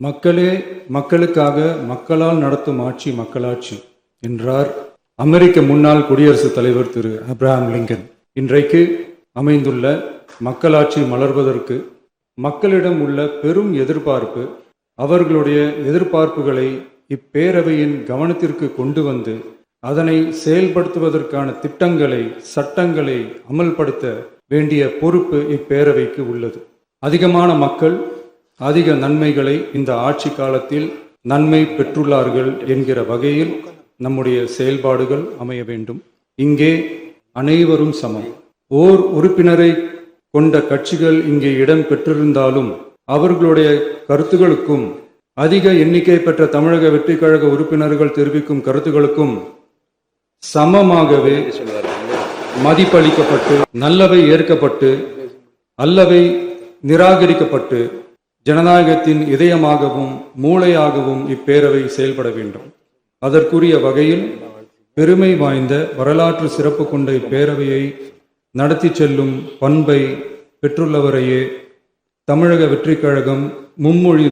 மக்களே மக்களுக்காக மக்களால் நடத்தும் ஆட்சி மக்களாட்சி என்றார் அமெரிக்க முன்னாள் குடியரசுத் தலைவர் திரு ஆப்ரஹாம் லிங்கன். இன்றைக்கு அமைந்துள்ள மக்களாட்சி மலர்வதற்கு மக்களிடம் உள்ள பெரும் எதிர்பார்ப்பு, அவர்களுடைய எதிர்பார்ப்புகளை இப்பேரவையின் கவனத்திற்கு கொண்டு வந்து அதனை செயல்படுத்துவதற்கான திட்டங்களை, சட்டங்களை அமல்படுத்த வேண்டிய பொறுப்பு இப்பேரவைக்கு உள்ளது. அதிகமான மக்கள் அதிக நன்மைகளை இந்த ஆட்சி காலத்தில் நன்மை பெற்றுள்ளார்கள் என்கிற வகையில் நம்முடைய செயல்பாடுகள் அமைய வேண்டும். இங்கே அனைவரும் சமம். ஓர் உறுப்பினரை கொண்ட கட்சிகள் இங்கே இடம் பெற்றிருந்தாலும் அவர்களுடைய கருத்துகளுக்கும் அதிக எண்ணிக்கை பெற்ற தமிழக வெற்றி கழக உறுப்பினர்கள் தெரிவிக்கும் கருத்துகளுக்கும் சமமாகவே மதிப்பளிக்கப்பட்டு, நல்லவை ஏற்கப்பட்டு, அல்லவை நிராகரிக்கப்பட்டு, ஜனநாயகத்தின் இதயமாகவும் மூளையாகவும் இப்பேரவை செயல்பட வேண்டும். அதற்குரிய வகையில் பெருமை வாய்ந்த வரலாற்று சிறப்பு கொண்ட இப்பேரவையை நடத்தி செல்லும் பண்பை பெற்றுள்ளவரையே தமிழக வெற்றி கழகம் மும்மொழி